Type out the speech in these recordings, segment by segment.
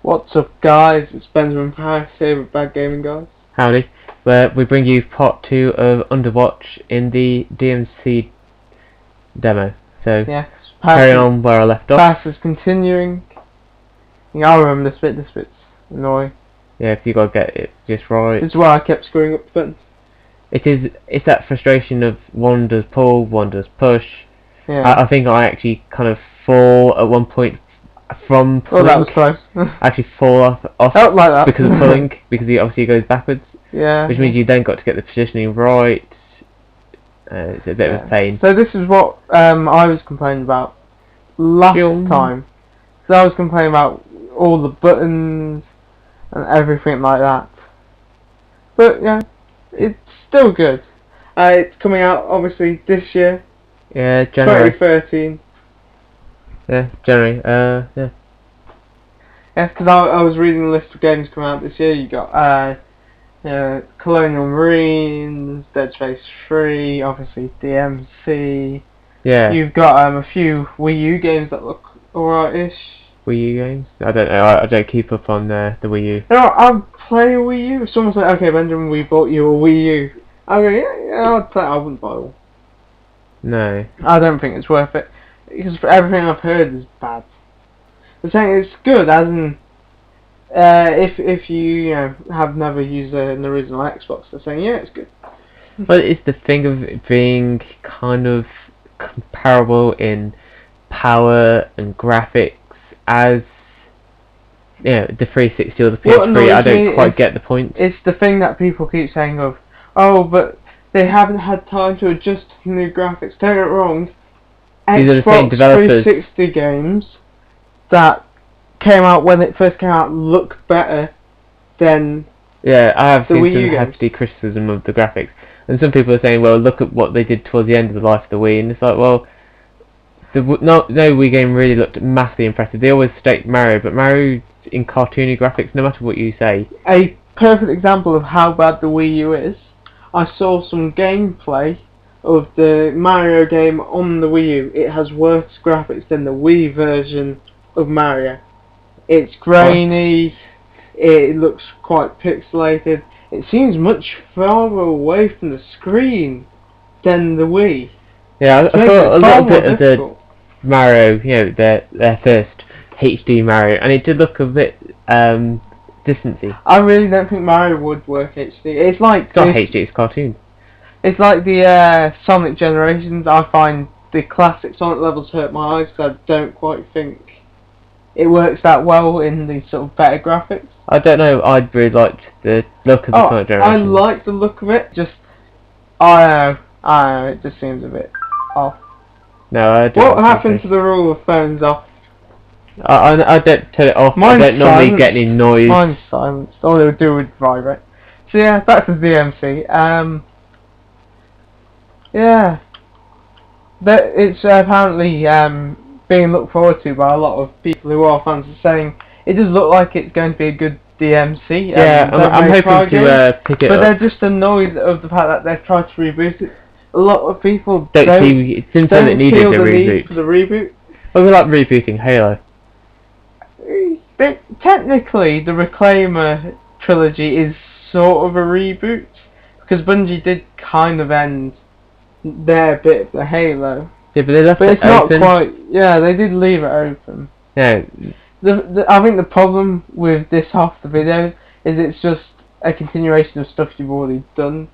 What's up, guys? It's Benjamin Parris here with Bad Gaming Guys. Howdy, where we bring you part 2 of Underwatch in the DMC demo. So, Yeah, carry on where I left off. Parris is continuing. Yeah, I remember this bit's annoying. Yeah, if you gotta get it just right. This is why I kept screwing up the buttons. It's that frustration of one does pull, one does push. Yeah. I think I actually kind of fall at one point from pulling. Oh, that was close. Actually fall off Felt like that. because of pulling, because he obviously goes backwards. Yeah. Which means you then got to get the positioning right. It's a bit of a pain. So this is what I was complaining about last time. So I was complaining about all the buttons and everything like that. But yeah, it's still good. It's coming out obviously this year. Yeah, January 2013. Yeah, January. Yeah. Yeah, because I was reading the list of games coming out this year. You got Colonial Marines, Dead Space 3, obviously DMC. Yeah. You've got a few Wii U games that look alright-ish. Wii U games? I don't know. I don't keep up on the Wii U. You know, I'll play a Wii U. If someone's like, okay, Benjamin, we bought you a Wii U. I go, yeah, I'd play. I wouldn't buy one. No. I don't think it's worth it because for everything I've heard is bad. I'm saying it's good, as in if you have never used an original Xbox, they're saying yeah, it's good. But it's the thing of it being kind of comparable in power and graphics as the 360 or the PS3. I don't quite get the point. It's the thing that people keep saying of, oh, but they haven't had time to adjust to new graphics. Don't get it wrong. These are the same developers. 360 games that came out when it first came out look better than I have seen Wii U some hefty criticism of the graphics, and some people are saying, well, look at what they did towards the end of the life of the Wii, and it's like, well, no Wii game really looked massively impressive. They always state Mario, but Mario in cartoony graphics, no matter what you say. A perfect example of how bad the Wii U is, I saw some gameplay of the Mario game on the Wii U. It has worse graphics than the Wii version of Mario. It's grainy, it looks quite pixelated. It seems much farther away from the screen than the Wii. Yeah, I saw a little bit of the Mario, their first HD Mario, and it did look a bit distancy. I really don't think Mario would work HD. It's like... It's not HD, it's cartoon. It's like the Sonic Generations. I find the classic Sonic levels hurt my eyes because I don't quite think it works that well in the sort of better graphics. I don't know, I'd really liked the look of the Sonic Generations. I like the look of it, just... I don't know, it just seems a bit off. No, I don't. What happened to the rule of phones off? I don't turn it off. Mine's I don't normally silent. get any noise. Mine's silenced. All they would do would vibrate. So yeah, back to DMC. Yeah. It's apparently being looked forward to by a lot of people who are fans, are saying it does look like it's going to be a good DMC. Yeah, I'm hoping to pick it up. But they're just annoyed of the fact that they've tried to reboot it. A lot of people don't it seems that it needed a reboot. Need for the reboot. Well, we like rebooting Halo. Technically, the Reclaimer trilogy is sort of a reboot, because Bungie did kind of end their bit of the Halo. Yeah, but they left it open. Not quite. Yeah, they did leave it open. Yeah. I think the problem with this half the video is it's just a continuation of stuff you've already done.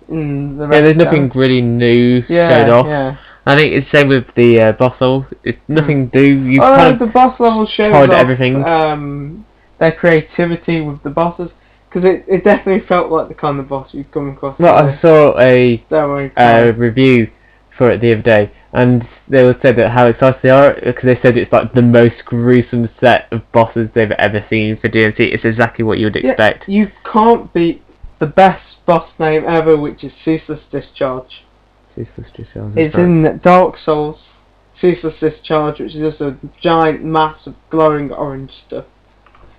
There's nothing really new showed off. Yeah. I think it's the same with the boss level. It's nothing new. You've the boss level shows off everything. Their creativity with the bosses, because it definitely felt like the kind of boss you'd come across. Well, I saw a review for it the other day, and they said that how excited they are, because they said it's like the most gruesome set of bosses they've ever seen for DMC. It's exactly what you would expect. You can't beat the best boss name ever, which is Ceaseless Discharge. Ceaseless Discharge. It's in Dark Souls. Ceaseless Discharge, which is just a giant mass of glowing orange stuff.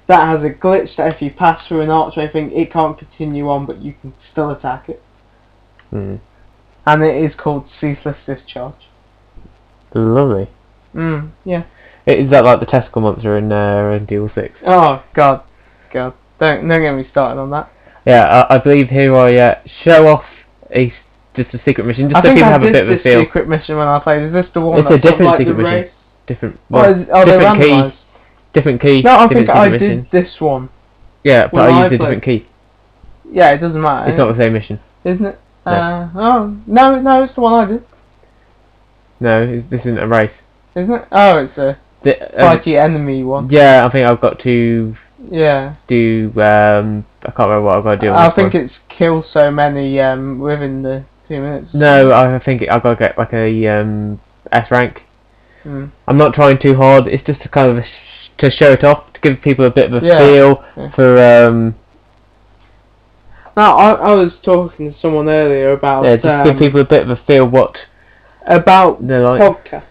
That has a glitch that if you pass through an archway thing, it can't continue on, but you can still attack it. Hmm. And it is called Ceaseless Discharge. Lovely. Yeah. Is that like the testicle monster in Duel 6? Oh God, God, don't get me started on that. Yeah, I believe here I show off just a secret mission, just I so think people I have a did bit of a this feel. secret mission when I played. Is this the one It's a that's sort of different like the secret mission. race? Different. Well, Well, are they different key. randomised? Different key. No, I different think I secret did mission. this one. Yeah, but when I I used a played. different key. Yeah, it doesn't matter. It's not the same mission. Isn't it? No. Oh no, it's the one I did. No, this isn't a race. Isn't it? Oh, it's a fighty enemy one. Yeah, I think I've got to Yeah. do. I can't remember what I've got to do. I think it's kill so many within the 2 minutes. No, I think I've got to get like a S rank. Mm. I'm not trying too hard. It's just to kind of to show it off, to give people a bit of a Yeah. feel for. Now I was talking to someone earlier about Yeah, just give people a bit of a feel what about they're like. podcasts.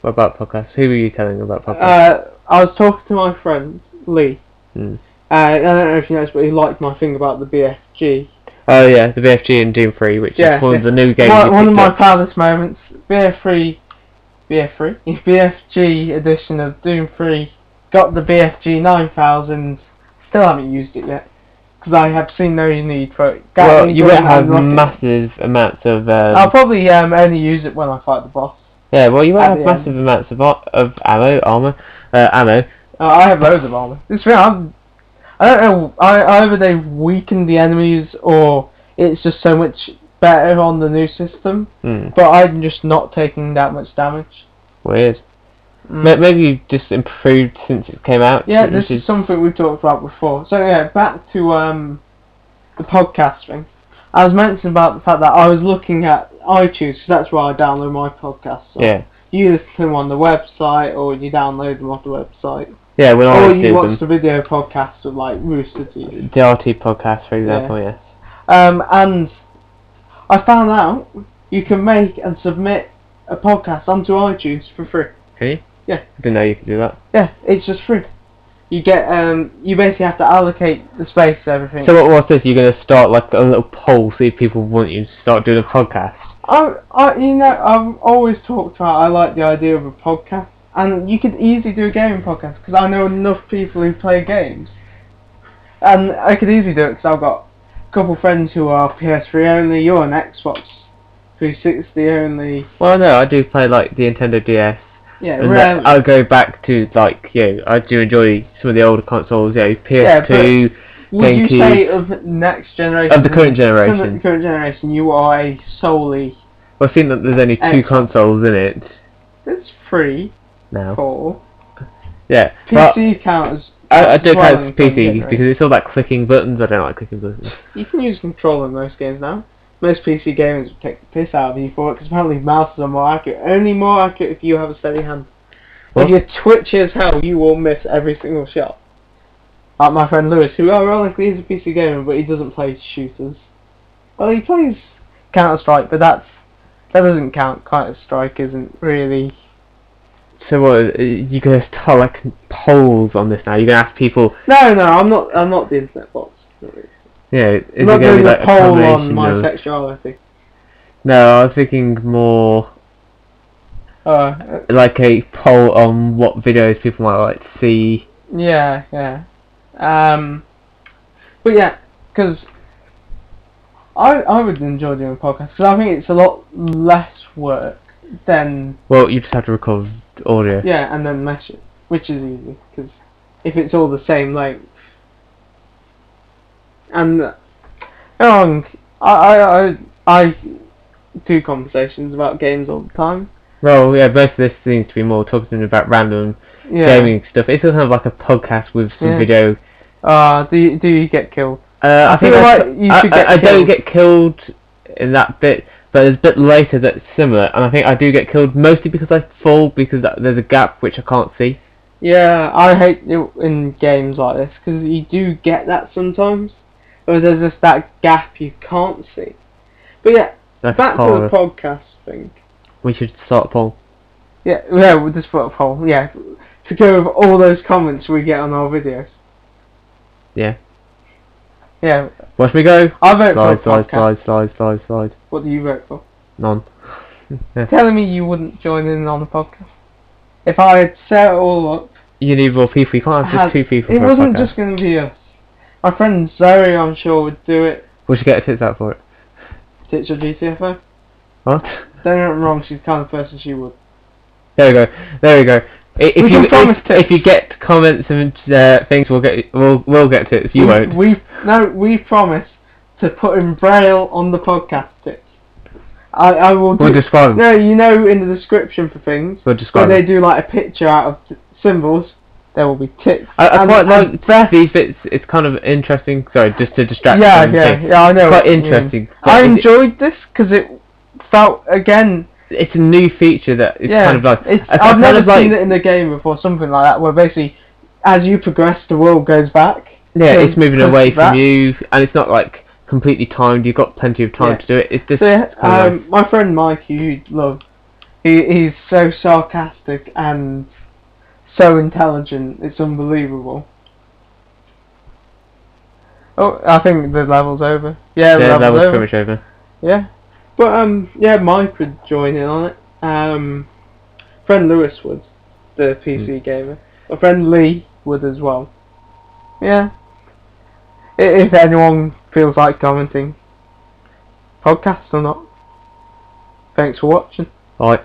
What about podcasts? Who were you telling about podcasts? I was talking to my friend Lee. Mm. I don't know if you noticed, but he liked my thing about the BFG. Oh yeah, the BFG and Doom 3, which is one of the new games. One of my proudest moments. BFG edition of Doom 3. Got the BFG 9000. Still haven't used it yet because I have seen no need for it. Well, you won't have massive amounts of. I'll probably only use it when I fight the boss. Yeah, well, you won't have massive amounts of ammo. I have loads of armor. It's real. I don't know. Either they've weakened the enemies or it's just so much better on the new system. Mm. But I'm just not taking that much damage. Weird. Mm. Maybe you've just improved since it came out. Yeah, this is something we've talked about before. So yeah, back to the podcast thing. I was mentioning about the fact that I was looking at iTunes because that's where I download my podcasts. So yeah. You listen to them on the website or you download them off the website. Yeah, when or I you watch the video podcast of like Rooster Teeth. The RT podcast, for example, yes. And I found out you can make and submit a podcast onto iTunes for free. Can you? Yeah. I didn't know you could do that. Yeah, it's just free. You get you basically have to allocate the space to everything. So what's this? You're going to start like a little poll, see if people want you to start doing a podcast? I've always talked about I like the idea of a podcast, and you could easily do a gaming podcast because I know enough people who play games, and I could easily do it because I've got a couple of friends who are PS3 only. You're an Xbox 360 only. Well, no, I do play like the Nintendo DS. Yeah, and I'll go back to like I do enjoy some of the older consoles. PS2. Would you say of next generation? Of the current generation. Current generation, you are a solely. Well, I've seen that there's only two consoles in it. There's 3. Now. 4. Yeah. PC counters. I don't count PC because it's all about clicking buttons. I don't like clicking buttons. You can use control in most games now. Most PC gamers would take the piss out of you for it because apparently mouses are more accurate. Only more accurate if you have a steady hand. What? If you're twitchy as hell, you will miss every single shot. Like my friend Lewis, who ironically is a PC gamer, but he doesn't play shooters. Well, he plays Counter-Strike, but that doesn't count. Counter-Strike isn't really. So what? You're gonna start like polls on this now? You're gonna ask people? No, I'm not the internet bots. Not really. Yeah, is I'm not doing like a poll on my sexuality. No, I was thinking more like a poll on what videos people might like to see. Yeah. But yeah, because I would enjoy doing a podcast because I think it's a lot less work than. Well, you just have to record audio. Yeah, and then mesh it, which is easy because if it's all the same length. And I do conversations about games all the time. Well, yeah, most of this seems to be more talking about random gaming stuff. It's kind of like a podcast with some video. Do you get killed? I feel like you should get killed. I don't get killed in that bit, but there's a bit later that's similar, and I think I do get killed mostly because I fall because there's a gap which I can't see. Yeah, I hate it in games like this because you do get that sometimes. Or there's just that gap you can't see. But yeah, back to the podcast thing. We should start a poll. Yeah, we'll just put a poll. Yeah, to go over all those comments we get on our videos. Yeah. Yeah. Watch me go. I vote for a podcast. Slide. What do you vote for? None. Telling me you wouldn't join in on the podcast? if I had set it all up, You need more people. You can't have just two people. It for wasn't a podcast. just going to be us. My friend Zoe, I'm sure, would do it. We should get her tits out for it. Tits or GTFO? What? Don't get me wrong, she's the kind of person she would. There we go. There we go. If you get comments and things, we'll get tits. You won't. We promise to put in braille on the podcast tits. I will. We'll describe them. No, you know, in the description for things, We'll describe where they them. do like a picture out of symbols, there will be tits. I quite like these bits. It's kind of interesting. Sorry, just to distract. Yeah, I know. Quite interesting. I enjoyed this because it felt again. It's a new feature that is kind of like. I've never seen it in the game before. Something like that, where basically, as you progress, the world goes back. Yeah, it's moving away from you, and it's not like completely timed. You've got plenty of time to do it. It's just. So, my friend Mike, who you'd love, he's so sarcastic and so intelligent. It's unbelievable. Oh, I think the level's over. Yeah, the level's pretty much over. Yeah. But yeah, Mike would join in on it. Friend Lewis would, the PC gamer. My friend Lee would as well. Yeah. If anyone feels like commenting, podcast or not. Thanks for watching. Bye.